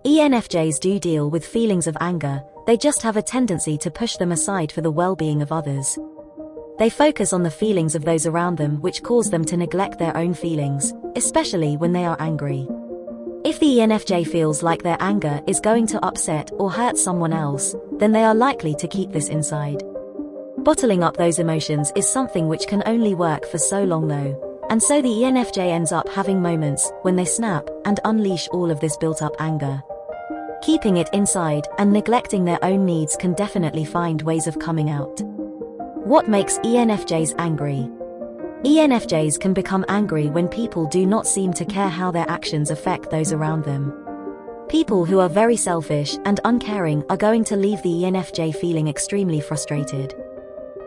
ENFJs do deal with feelings of anger, they just have a tendency to push them aside for the well-being of others. They focus on the feelings of those around them, which cause them to neglect their own feelings, especially when they are angry. If the ENFJ feels like their anger is going to upset or hurt someone else, then they are likely to keep this inside. Bottling up those emotions is something which can only work for so long though, and so the ENFJ ends up having moments when they snap and unleash all of this built-up anger. Keeping it inside and neglecting their own needs can definitely find ways of coming out. What makes ENFJs angry? ENFJs can become angry when people do not seem to care how their actions affect those around them. People who are very selfish and uncaring are going to leave the ENFJ feeling extremely frustrated.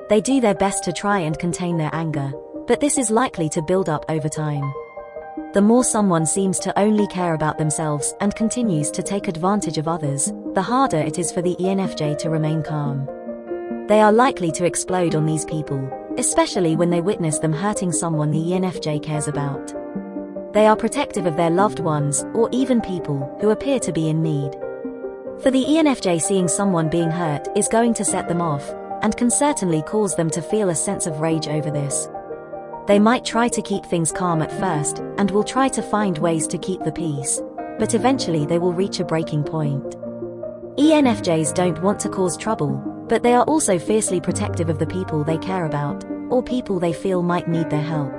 They do their best to try and contain their anger, but this is likely to build up over time. The more someone seems to only care about themselves and continues to take advantage of others, the harder it is for the ENFJ to remain calm. They are likely to explode on these people, especially when they witness them hurting someone the ENFJ cares about. They are protective of their loved ones or even people who appear to be in need. For the ENFJ, seeing someone being hurt is going to set them off and can certainly cause them to feel a sense of rage over this. They might try to keep things calm at first and will try to find ways to keep the peace, but eventually they will reach a breaking point. ENFJs don't want to cause trouble, but they are also fiercely protective of the people they care about, or people they feel might need their help.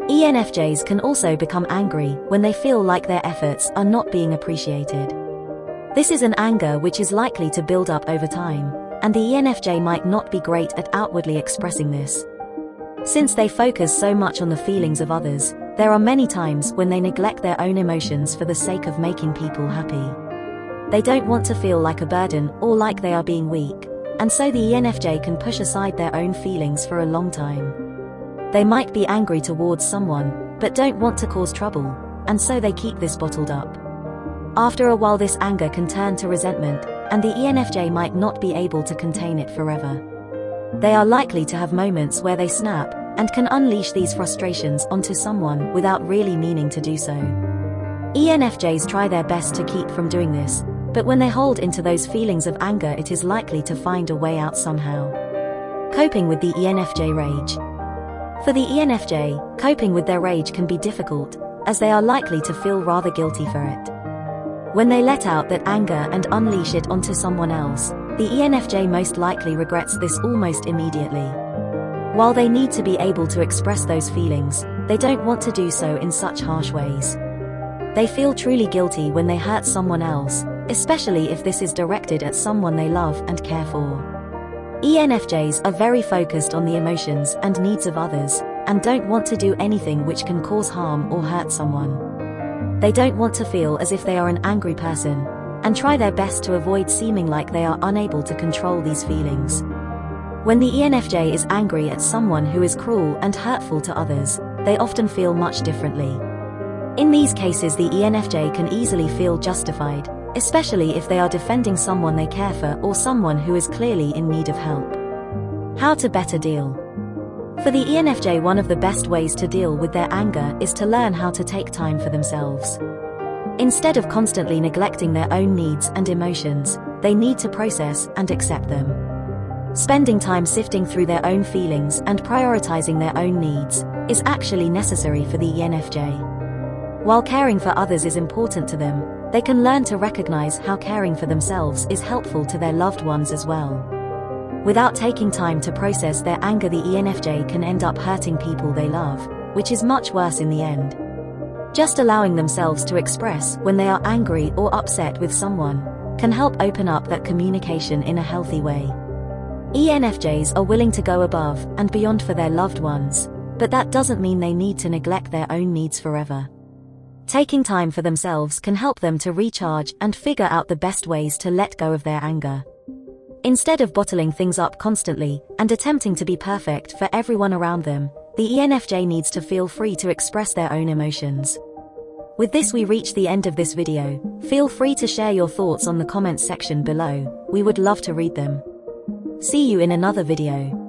ENFJs can also become angry when they feel like their efforts are not being appreciated. This is an anger which is likely to build up over time, and the ENFJ might not be great at outwardly expressing this. Since they focus so much on the feelings of others, there are many times when they neglect their own emotions for the sake of making people happy. They don't want to feel like a burden or like they are being weak, and so the ENFJ can push aside their own feelings for a long time. They might be angry towards someone, but don't want to cause trouble, and so they keep this bottled up. After a while, this anger can turn to resentment, and the ENFJ might not be able to contain it forever. They are likely to have moments where they snap and can unleash these frustrations onto someone without really meaning to do so. ENFJs try their best to keep from doing this, but when they hold into those feelings of anger, it is likely to find a way out somehow. Coping with the ENFJ rage. For the ENFJ, coping with their rage can be difficult, as they are likely to feel rather guilty for it. When they let out that anger and unleash it onto someone else, the ENFJ most likely regrets this almost immediately. While they need to be able to express those feelings, they don't want to do so in such harsh ways. They feel truly guilty when they hurt someone else, especially if this is directed at someone they love and care for. ENFJs are very focused on the emotions and needs of others, and don't want to do anything which can cause harm or hurt someone. They don't want to feel as if they are an angry person, and try their best to avoid seeming like they are unable to control these feelings. When the ENFJ is angry at someone who is cruel and hurtful to others, they often feel much differently. In these cases, the ENFJ can easily feel justified, especially if they are defending someone they care for or someone who is clearly in need of help. How to better deal? For the ENFJ, one of the best ways to deal with their anger is to learn how to take time for themselves. Instead of constantly neglecting their own needs and emotions, they need to process and accept them. Spending time sifting through their own feelings and prioritizing their own needs is actually necessary for the ENFJ. While caring for others is important to them, they can learn to recognize how caring for themselves is helpful to their loved ones as well. Without taking time to process their anger, the ENFJ can end up hurting people they love, which is much worse in the end. Just allowing themselves to express when they are angry or upset with someone can help open up that communication in a healthy way. ENFJs are willing to go above and beyond for their loved ones, but that doesn't mean they need to neglect their own needs forever. Taking time for themselves can help them to recharge and figure out the best ways to let go of their anger. Instead of bottling things up constantly and attempting to be perfect for everyone around them, the ENFJ needs to feel free to express their own emotions. With this, we reach the end of this video. Feel free to share your thoughts on the comments section below. We would love to read them. See you in another video.